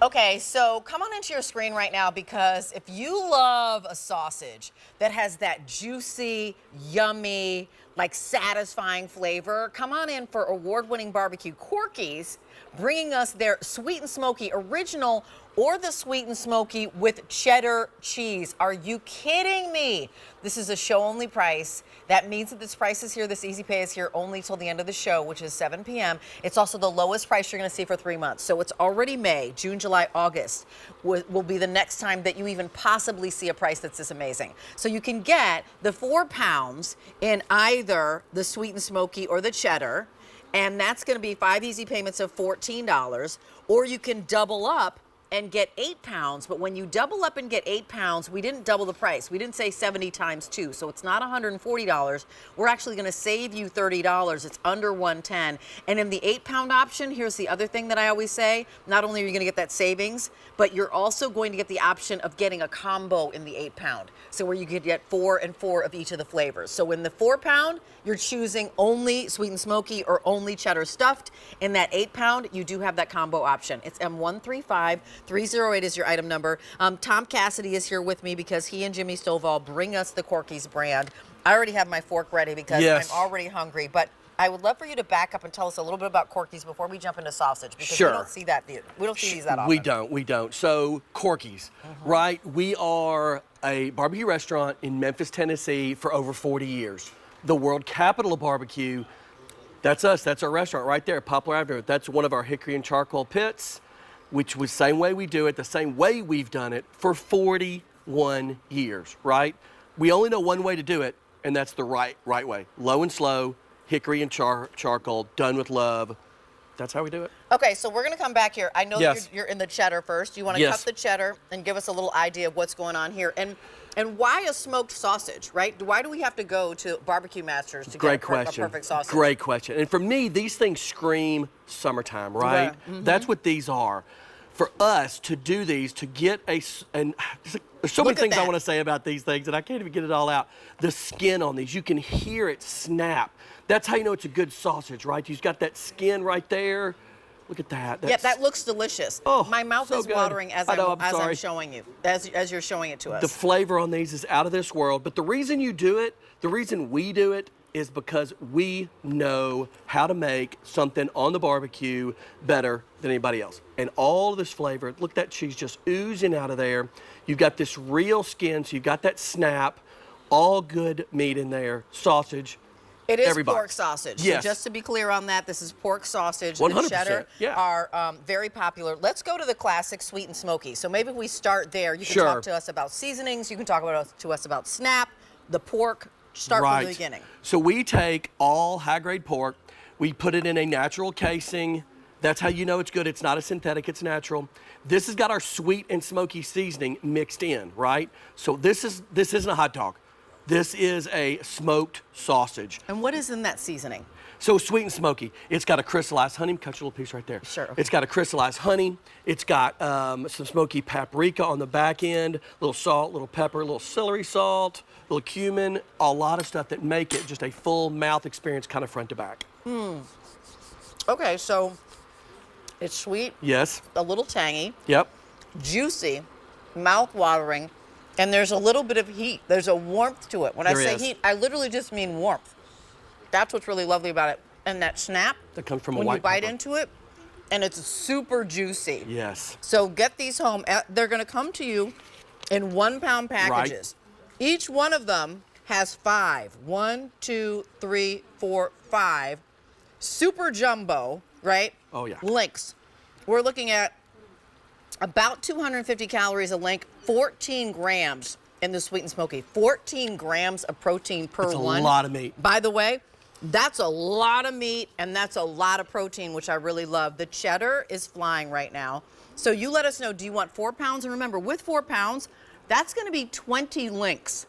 Okay, so come on into your screen right now, because if you love a sausage that has that juicy, yummy, like satisfying flavor, come on in for award-winning barbecue Corky's, bringing us their sweet and smoky original or the sweet and smoky with cheddar cheese. Are you kidding me? This is a show-only price. That means that this price is here, this easy pay is here only till the end of the show, which is 7 p.m. It's also the lowest price you're gonna see for 3 months. So it's already May, June, July, August will be the next time that you even possibly see a price that's this amazing. So you can get the 4 pounds in either the sweet and smoky or the cheddar, and that's gonna be 5 easy payments of $14, or you can double up and get 8 pounds, but when you double up and get 8 pounds, we didn't double the price. We didn't say 70 times 2, so it's not $140. We're actually gonna save you $30. It's under $110. And in the 8-pound option, here's the other thing that I always say, not only are you gonna get that savings, but you're also going to get the option of getting a combo in the 8-pound. So where you could get 4 and 4 of each of the flavors. So in the 4-pound, you're choosing only sweet and smoky or only cheddar stuffed. In that 8-pound, you do have that combo option. It's M135308 is your item number. Tom Cassidy is here with me because he and Jimmy Stovall bring us the Corky's brand. I already have my fork ready because I'm already hungry, but I would love for you to back up and tell us a little bit about Corky's before we jump into sausage, because we don't see that. We don't see these that often. We don't. So Corky's, right? We are a barbecue restaurant in Memphis, Tennessee for over 40 years. The world capital of barbecue. That's us. That's our restaurant right there, Poplar Avenue. That's one of our hickory and charcoal pits, which was the same way we do it, the same way we've done it for 41 years, right? We only know one way to do it, and that's the right way. Low and slow, hickory and charcoal, done with love. That's how we do it. Okay, so we're gonna come back here. I know that you're in the cheddar first. You wanna cut the cheddar and give us a little idea of what's going on here. And why a smoked sausage, right? Why do we have to go to Barbecue Masters to get a perfect sausage? Great question. And for me, these things scream summertime, right? That's what these are. For us to do these, to get there's so many things I want to say about these things, and I can't even get it all out. The skin on these, you can hear it snap. That's how you know it's a good sausage, right? You've got that skin right there. Look at that. Yeah, that looks delicious. Oh, my mouth is watering as I'm showing you, as you're showing it to us. The flavor on these is out of this world, but the reason you do it, the reason we do it, is because we know how to make something on the barbecue better than anybody else. And all of this flavor, look, that cheese just oozing out of there. You've got this real skin, so you've got that snap, all good meat in there, sausage. It is pork sausage. Yes. So just to be clear on that, this is pork sausage. 100%. The cheddar are very popular. Let's go to the classic sweet and smoky. So maybe we start there. You can talk to us about seasonings. You can talk to us about snap, the pork. Start from the beginning. So we take all high-grade pork. We put it in a natural casing. That's how you know it's good. It's not a synthetic, it's natural. This has got our sweet and smoky seasoning mixed in, right? So this isn't a hot dog. This is a smoked sausage. And what is in that seasoning? So sweet and smoky. It's got a crystallized honey. Cut your little piece right there. Sure. Okay. It's got a crystallized honey. It's got some smoky paprika on the back end, a little salt, little pepper, a little celery salt, a little cumin, a lot of stuff that make it just a full mouth experience, kind of front to back. Okay, so it's sweet. Yes. A little tangy. Yep. Juicy, mouth-watering, and there's a little bit of heat. There's a warmth to it. When I say heat, I literally just mean warmth. That's what's really lovely about it. And that snap, that comes from when you bite into it, and it's super juicy. Yes. So get these home. They're gonna come to you in 1-pound packages. Right. Each one of them has 5. 1, 2, 3, 4, 5. Super jumbo, right? Oh yeah. Links. We're looking at about 250 calories a link, 14 grams in the sweet and smoky. 14 grams of protein per one. That's a lot of meat. By the way, that's a lot of meat, and that's a lot of protein, which I really love. The cheddar is flying right now. So you let us know, do you want 4 pounds? And remember, with 4 pounds, that's gonna be 20 links.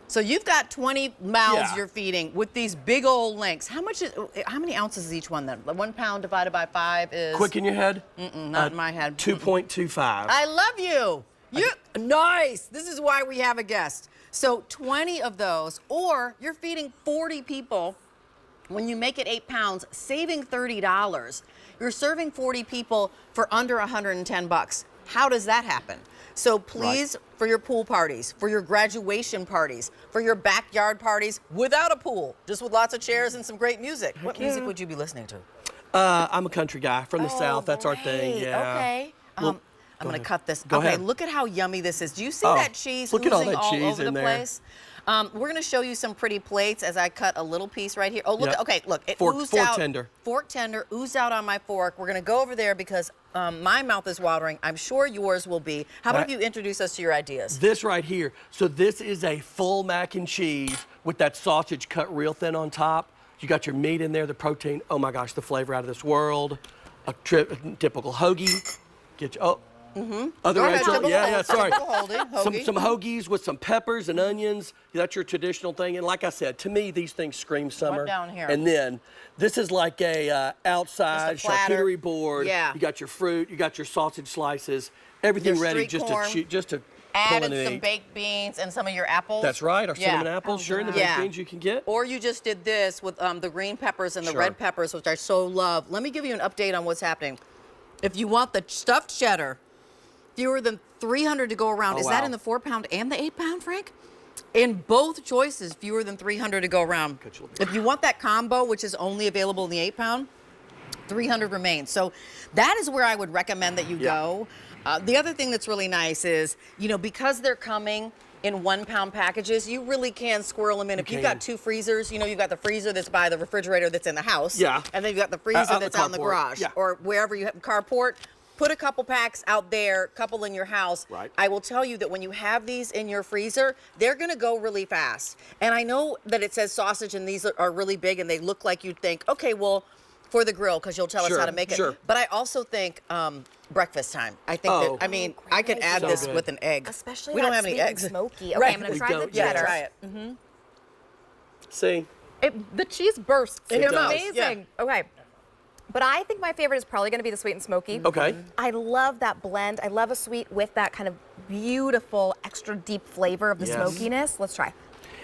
So you've got 20 mouths you're feeding with these big old links. How many ounces is each one then? 1 pound divided by 5 is? Quick in your head? Not in my head. 2.25. I love you. Nice. This is why we have a guest. So 20 of those, or you're feeding 40 people. When you make it 8 pounds, saving $30. You're serving 40 people for under 110 bucks. How does that happen? So please, for your pool parties, for your graduation parties, for your backyard parties without a pool, just with lots of chairs and some great music. What music would you be listening to? I'm a country guy from the South. That's our thing. Great. Yeah. Okay. Well, I'm going to cut this. Go okay, ahead. look at how yummy this is. Do you see Oh, that cheese look oozing at all that cheese over the in there. place? We're going to show you some pretty plates as I cut a little piece right here. Oh, look. Yep. Okay, look. It Fork oozed out. tender. Fork tender oozed out on my fork. We're going to go over there because my mouth is watering. I'm sure yours will be. How about Right. you introduce us to your ideas? This right here. So this is a full mac and cheese with that sausage cut real thin on top. You got your meat in there, the protein. Oh my gosh, the flavor out of this world. A typical hoagie. Get you. Oh. Other Go ahead, Rachel. typical Yeah, hoagie, sorry. typical hoagie. Some hoagies with some peppers and onions. That's your traditional thing. And like I said, to me, these things scream summer. down here? And then this is like a outside Just a platter. charcuterie board. Yeah. You got your fruit. You got your sausage slices. Everything Your ready street just corn. to pull Added and some eat. baked beans and some of your apples. That's right. Our Yeah. cinnamon apples. Sure, and the baked Yeah. beans you can get. Or you just did this with the green peppers and the Sure. red peppers, which I so love. Let me give you an update on what's happening. If you want the stuffed cheddar, fewer than 300 to go around. Oh, Is that wow. in the 4-pound and the 8-pound, Frank? In both choices, fewer than 300 to go around. Cut you a little bit. If you want that combo, which is only available in the 8-pound, 300 remains. So that is where I would recommend that you Yeah. go. The other thing that's really nice is, because they're coming in 1-pound packages, you really can squirrel them in. If you've got can. 2 freezers, you've got the freezer that's by the refrigerator that's in the house. Yeah. And then you've got the freezer out in the that's out in the carport. garage. Yeah. Or wherever you have carport. Put a couple packs out there, couple in your house. Right. I will tell you that when you have these in your freezer, they're going to go really fast. And I know that it says sausage and these are really big and they look like you'd think, okay, well, for the grill, because you'll tell us how to make it. Sure. But I also think breakfast time. I think Oh. that, I could add So this good. with an egg. Especially we don't that have any sweet and eggs. smoky. Okay, Right. I'm gonna We try the don't, yeah. cheddar. Try it. See? The cheese bursts. It It's does. amazing. Okay. But I think my favorite is probably going to be the sweet and smoky. Okay. I love that blend. I love a sweet with that kind of beautiful, extra deep flavor of the Yes. smokiness. Let's try.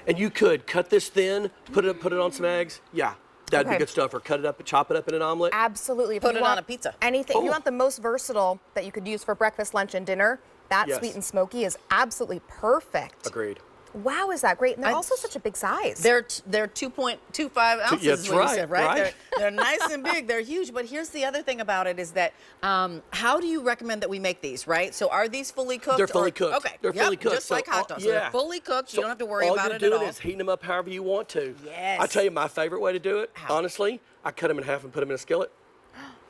And you could cut this thin, put it on some eggs. Yeah, that'd be Okay. good stuff. Or cut it up, chop it up in an omelet. Absolutely. If Put you it want on a pizza. Anything. If you Oh. want the most versatile that you could use for breakfast, lunch, and dinner, that Yes. sweet and smoky is absolutely perfect. Agreed. Wow, is that great? And they're also such a big size. They're 2.25 ounces. That's is what you right, said, right? right. They're nice and big. They're huge. But here's the other thing about it is that how do you recommend that we make these? Right. So are these fully cooked? They're fully or- cooked. Okay. They're fully cooked. Just So like hot all- dogs. So they're yeah. fully cooked. You don't have to worry all about you're it at doing all. is heating them up however you want to. Yes. I tell you my favorite way to do it. How? Honestly, I cut them in half and put them in a skillet.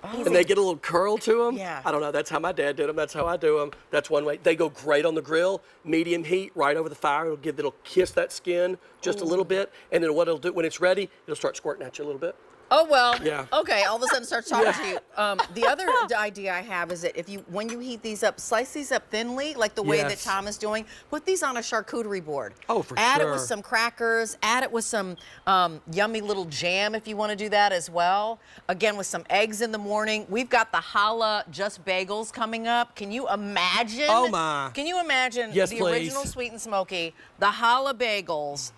Oh. And they get a little curl to them. Yeah. I don't know. That's how my dad did them. That's how I do them. That's one way. They go great on the grill, medium heat, right over the fire. It'll kiss that skin just a little bit, and then what it'll do when it's ready, it'll start squirting at you a little bit. Oh well. Yeah. Okay. All of a sudden, starts talking to you. The other idea I have is that when you heat these up, slice these up thinly, like the way that Yes. Tom is doing. Put these on a charcuterie board. Oh, for Add it sure. with some crackers. Add it with some yummy little jam if you want to do that as well. Again, with some eggs in the morning. We've got the challah just bagels coming up. Can you imagine? Oh, my. Can you imagine Yes, the please. original sweet and smoky, the challah bagels?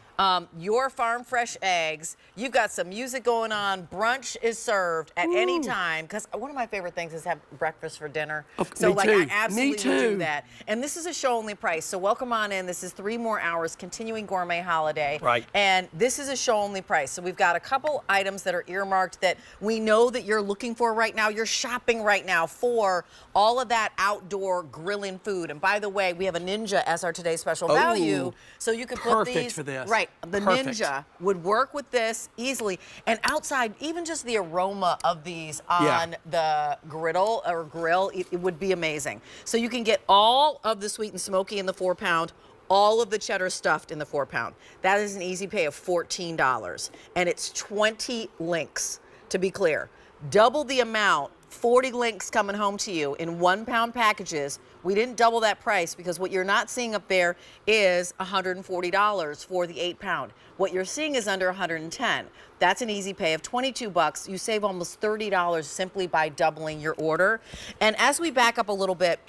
Your farm fresh eggs. You've got some music going on. Brunch is served at any time. Because one of my favorite things is have breakfast for dinner. So me like too. I absolutely Me would do too. that. And this is a show only price. So welcome on in. This is 3 more hours, continuing gourmet holiday. Right. And this is a show only price. So we've got a couple items that are earmarked that we know that you're looking for right now. You're shopping right now for all of that outdoor grilling food. And by the way, we have a Ninja as our today's special value. So you could put Perfect these for this. right. The Perfect. Ninja would work with this easily. And outside, even just the aroma of these Yeah. on the griddle or grill, it would be amazing. So you can get all of the sweet and smoky in the 4-pound, all of the cheddar stuffed in the 4-pound. That is an easy pay of $14. And it's 20 links, to be clear. Double the amount, 40 links coming home to you in 1-pound packages. We didn't double that price because what you're not seeing up there is $140 for the 8-pound. What you're seeing is under $110. That's an easy pay of $22. You save almost $30 simply by doubling your order. And as we back up a little bit,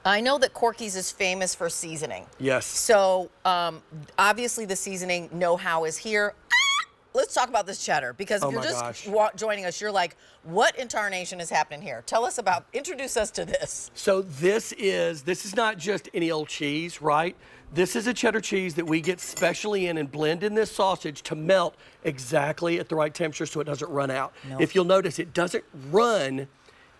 I know that Corky's is famous for seasoning. Yes. So obviously the seasoning know-how is here. let's talk about this cheddar, because if Oh you're my just gosh. joining us, you're like, what in tarnation is happening here? Introduce us to this. So this is not just any old cheese, right? This is a cheddar cheese that we get specially in and blend in this sausage to melt exactly at the right temperature so it doesn't run out. Nope. If you'll notice, it doesn't run.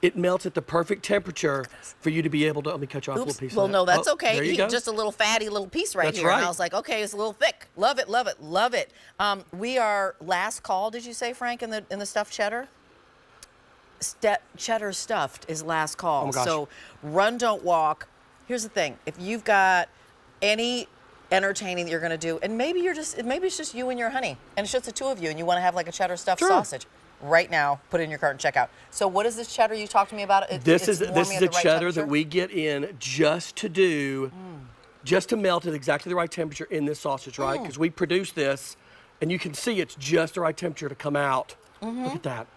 It melts at the perfect temperature for you to be able to, let me cut you off a little piece Well, of that. no, that's Oh, okay. There you go. Just a little fatty little piece right That's here. And right. I was like, okay, it's a little thick. Love it, love it, love it. We are last call, did you say, Frank, in the stuffed cheddar? Cheddar stuffed is last call. Oh my gosh. So run, don't walk. Here's the thing. If you've got any entertaining that you're gonna do, and maybe it's just you and your honey, and it's just the two of you, and you wanna have like a cheddar stuffed Sure. sausage. Right now, put it in your cart and check out. So what is this cheddar you talked to me about? This is warming a at the right cheddar temperature? that we get in just to melt at exactly the right temperature in this sausage, right? Because we produce this, and you can see it's just the right temperature to come out. Look at that.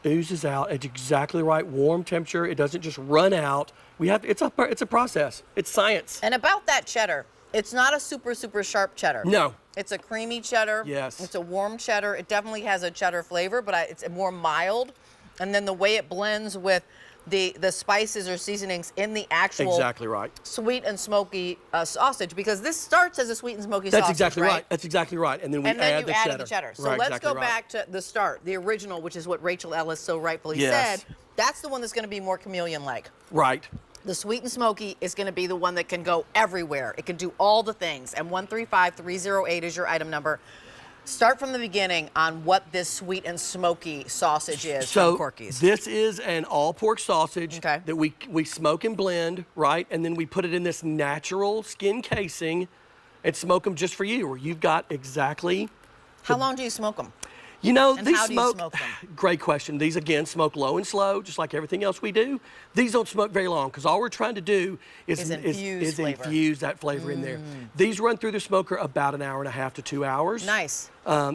Oozes out at exactly the right warm temperature. It doesn't just run out. It's a process. It's science. And about that cheddar, it's not a super, super sharp cheddar. No. It's a creamy cheddar. Yes. It's a warm cheddar. It definitely has a cheddar flavor, but it's more mild. And then the way it blends with the spices or seasonings in the actual Exactly right. sweet and smoky sausage, because this starts as a sweet and smoky That's sausage, exactly right. That's exactly right. And then we and then add you the added cheddar. the cheddar. So Right, let's exactly go right. back to the start, the original, which is what Rachel Ellis so rightfully Yes. said. That's the one that's going to be more chameleon-like. Right. The sweet and smoky is going to be the one that can go everywhere. It can do all the things. And 135308 is your item number. Start from the beginning on what this sweet and smoky sausage is So from Corky's. this is an all pork sausage Okay. that we smoke and blend, right? And then we put it in this natural skin casing and smoke them just for you, where you've got exactly. How long do you smoke them? You know, And these how do you smoke them? Great question. These, again, smoke low and slow, just like everything else we do. These don't smoke very long, because all we're trying to do is infuse flavor. infuse that flavor in there. These run through the smoker about an hour and a half to 2 hours. Nice.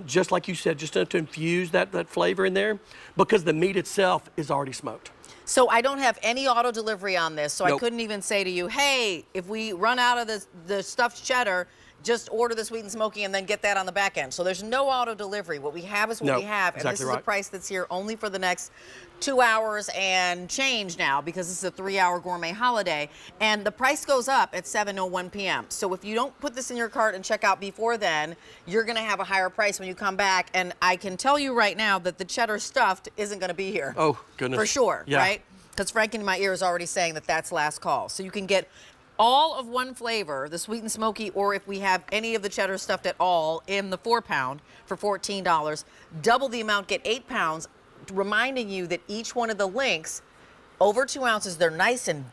Just like you said, just enough to infuse that flavor in there, because the meat itself is already smoked. So I don't have any auto delivery on this, so I Nope. couldn't even say to you, hey, if we run out of the stuffed cheddar, just order the sweet and smoky and then get that on the back end. So there's no auto delivery. What we have is what No, we have, and this exactly is the right. price that's here only for the next 2 hours and change now, because this is a 3-hour gourmet holiday, and the price goes up at 7:01 p.m. So if you don't put this in your cart and check out before then, you're going to have a higher price when you come back. And I can tell you right now that the cheddar stuffed isn't going to be here. Oh, goodness. For sure, Yeah. right? Because Frank in my ear is already saying that that's last call. So you can get all of one flavor, the sweet and smoky, or if we have any of the cheddar stuffed at all, in the 4-pound for $14. Double the amount, get 8 pounds, reminding you that each one of the links, over 2 ounces, they're nice and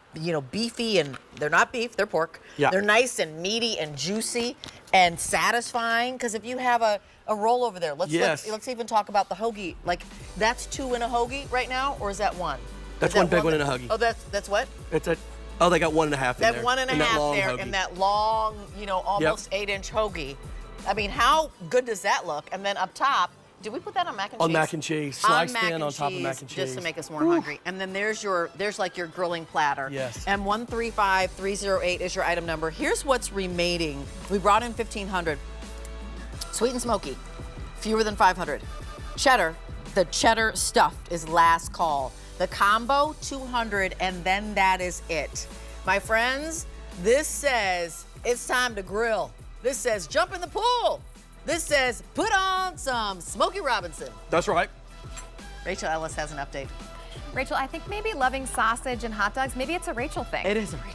beefy, and they're not beef, they're pork. Yeah. They're nice and meaty and juicy and satisfying. Because if you have a roll over there, Yes. let's even talk about the hoagie. Like, that's 2 in a hoagie right now, or is that 1? That's Is that one big one in a hoagie. Oh, that's what? They got 1.5 in there. That 1.5 in that long there hoagie. in that long, almost 8-inch hoagie. I mean, how good does that look? And then up top, did we put that on mac and cheese? On mac and cheese, sliced in on top of mac and cheese. Just to make us more hungry. And then there's like your grilling platter. Yes. And 135308 is your item number. Here's what's remaining. We brought in 1,500. Sweet and smoky, fewer than 500. Cheddar, the cheddar stuffed is last call. The combo, 200, and then that is it. My friends, this says it's time to grill. This says jump in the pool. This says put on some Smokey Robinson. That's right. Rachel Ellis has an update. Rachel, I think maybe loving sausage and hot dogs, maybe it's a Rachel thing. It is a Rachel